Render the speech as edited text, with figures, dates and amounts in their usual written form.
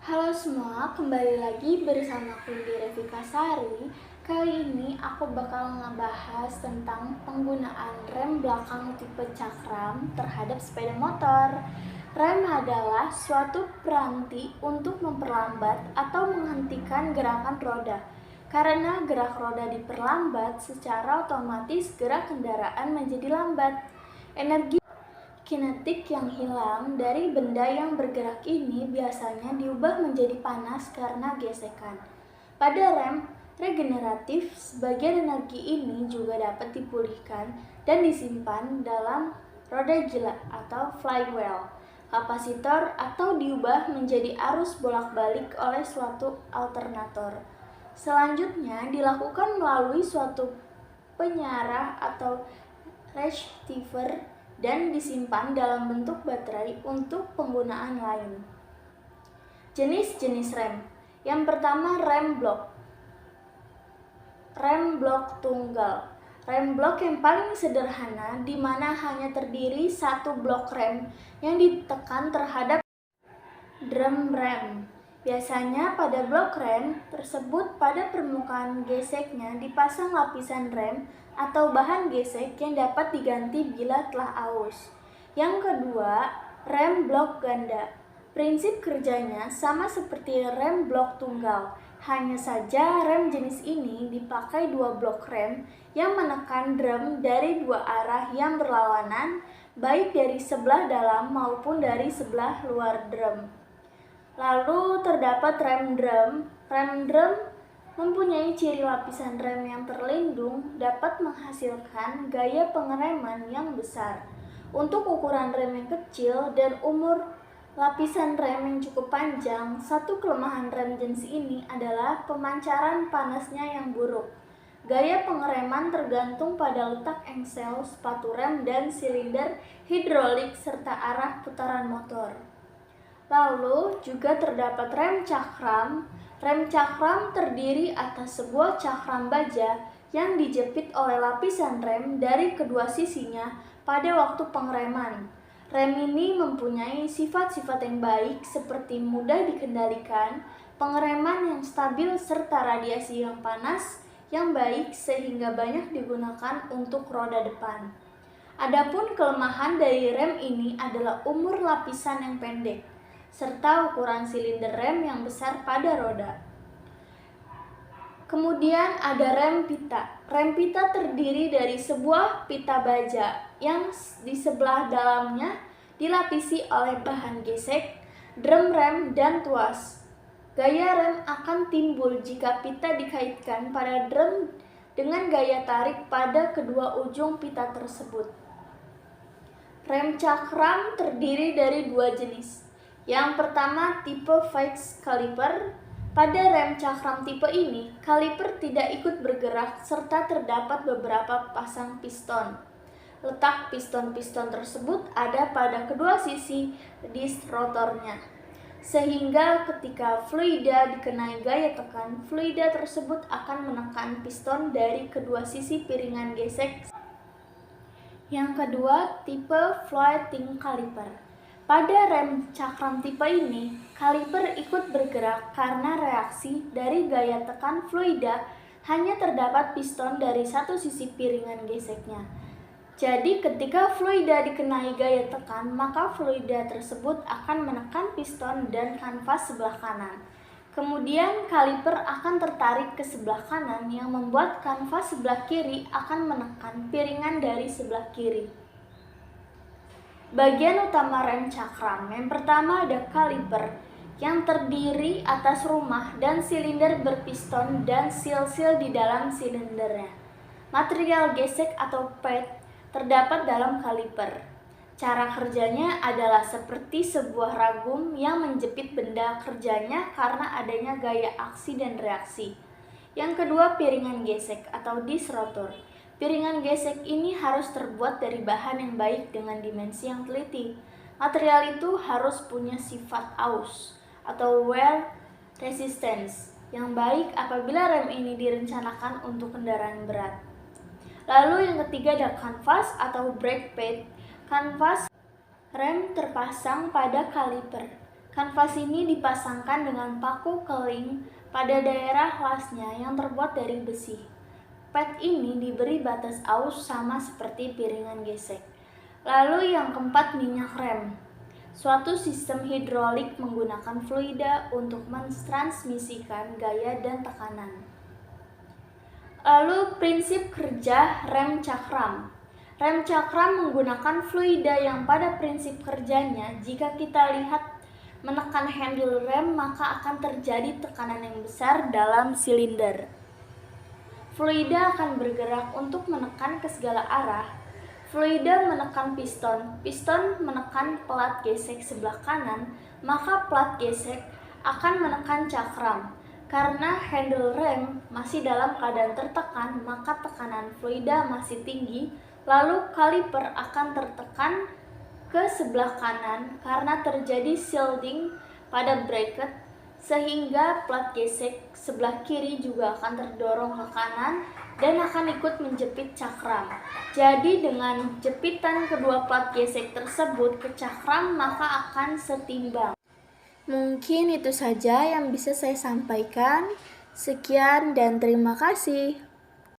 Halo semua, kembali lagi bersama aku di Revika Sari. Kali ini aku bakal ngebahas tentang penggunaan rem belakang tipe cakram terhadap sepeda motor. Rem adalah suatu peranti untuk memperlambat atau menghentikan gerakan roda. Karena gerak roda diperlambat, secara otomatis gerak kendaraan menjadi lambat. Energi kinetik yang hilang dari benda yang bergerak ini biasanya diubah menjadi panas karena gesekan. Pada rem regeneratif, sebagian energi ini juga dapat dipulihkan dan disimpan dalam roda gila atau flywheel, kapasitor, atau diubah menjadi arus bolak-balik oleh suatu alternator. Selanjutnya dilakukan melalui suatu penyarah atau rectifier dan disimpan dalam bentuk baterai untuk penggunaan lain. Jenis-jenis rem. Yang pertama, rem blok. Rem blok tunggal. Rem blok yang paling sederhana di mana hanya terdiri satu blok rem yang ditekan terhadap drum rem. Biasanya pada blok rem tersebut pada permukaan geseknya dipasang lapisan rem atau bahan gesek yang dapat diganti bila telah aus. Yang kedua, rem blok ganda. Prinsip kerjanya sama seperti rem blok tunggal, hanya saja rem jenis ini dipakai dua blok rem yang menekan drum dari dua arah yang berlawanan, baik dari sebelah dalam maupun dari sebelah luar drum. Lalu terdapat rem drum. Rem drum mempunyai ciri lapisan rem yang terlindung dapat menghasilkan gaya pengereman yang besar. Untuk ukuran rem yang kecil dan umur lapisan rem yang cukup panjang, satu kelemahan rem jenis ini adalah pemancaran panasnya yang buruk. Gaya pengereman tergantung pada letak engsel, sepatu rem, dan silinder hidrolik serta arah putaran motor. Lalu juga terdapat rem cakram. Rem cakram terdiri atas sebuah cakram baja yang dijepit oleh lapisan rem dari kedua sisinya pada waktu pengereman. Rem ini mempunyai sifat-sifat yang baik seperti mudah dikendalikan, pengereman yang stabil serta radiasi yang panas yang baik sehingga banyak digunakan untuk roda depan. Adapun kelemahan dari rem ini adalah umur lapisan yang pendek serta ukuran silinder rem yang besar pada roda. Kemudian ada rem pita. Rem pita terdiri dari sebuah pita baja yang di sebelah dalamnya dilapisi oleh bahan gesek, drum rem, dan tuas. Gaya rem akan timbul jika pita dikaitkan pada drum dengan gaya tarik pada kedua ujung pita tersebut. Rem cakram terdiri dari dua jenis. Yang pertama, tipe fixed caliper. Pada rem cakram tipe ini, kaliper tidak ikut bergerak serta terdapat beberapa pasang piston. Letak piston-piston tersebut ada pada kedua sisi disk rotornya. Sehingga ketika fluida dikenai gaya tekan, fluida tersebut akan menekan piston dari kedua sisi piringan gesek. Yang kedua, tipe floating caliper. Pada rem cakram tipe ini, kaliper ikut bergerak karena reaksi dari gaya tekan fluida hanya terdapat piston dari satu sisi piringan geseknya. Jadi ketika fluida dikenai gaya tekan, maka fluida tersebut akan menekan piston dan kanvas sebelah kanan. Kemudian kaliper akan tertarik ke sebelah kanan yang membuat kanvas sebelah kiri akan menekan piringan dari sebelah kiri. Bagian utama rem cakram. Yang pertama ada kaliper yang terdiri atas rumah dan silinder berpiston dan sil-sil di dalam silindernya. Material gesek atau pad terdapat dalam kaliper. Cara kerjanya adalah seperti sebuah ragum yang menjepit benda kerjanya karena adanya gaya aksi dan reaksi. Yang kedua, piringan gesek atau disk rotor. Piringan gesek ini harus terbuat dari bahan yang baik dengan dimensi yang teliti. Material itu harus punya sifat aus atau wear resistance yang baik apabila rem ini direncanakan untuk kendaraan berat. Lalu yang ketiga ada kanvas atau brake pad. Kanvas rem terpasang pada kaliper. Kanvas ini dipasangkan dengan paku keling pada daerah lasnya yang terbuat dari besi. Pad ini diberi batas aus sama seperti piringan gesek. Lalu yang keempat, minyak rem. Suatu sistem hidrolik menggunakan fluida untuk mentransmisikan gaya dan tekanan. Lalu prinsip kerja rem cakram. Rem cakram menggunakan fluida yang pada prinsip kerjanya, jika kita lihat menekan handle rem maka akan terjadi tekanan yang besar dalam silinder. Fluida akan bergerak untuk menekan ke segala arah. Fluida menekan piston, piston menekan pelat gesek sebelah kanan, maka pelat gesek akan menekan cakram. Karena handle rem masih dalam keadaan tertekan, maka tekanan fluida masih tinggi, lalu kaliper akan tertekan ke sebelah kanan karena terjadi shielding pada bracket, sehingga plat gesek sebelah kiri juga akan terdorong ke kanan dan akan ikut menjepit cakram. Jadi dengan jepitan kedua plat gesek tersebut ke cakram maka akan setimbang. Mungkin itu saja yang bisa saya sampaikan. Sekian dan terima kasih.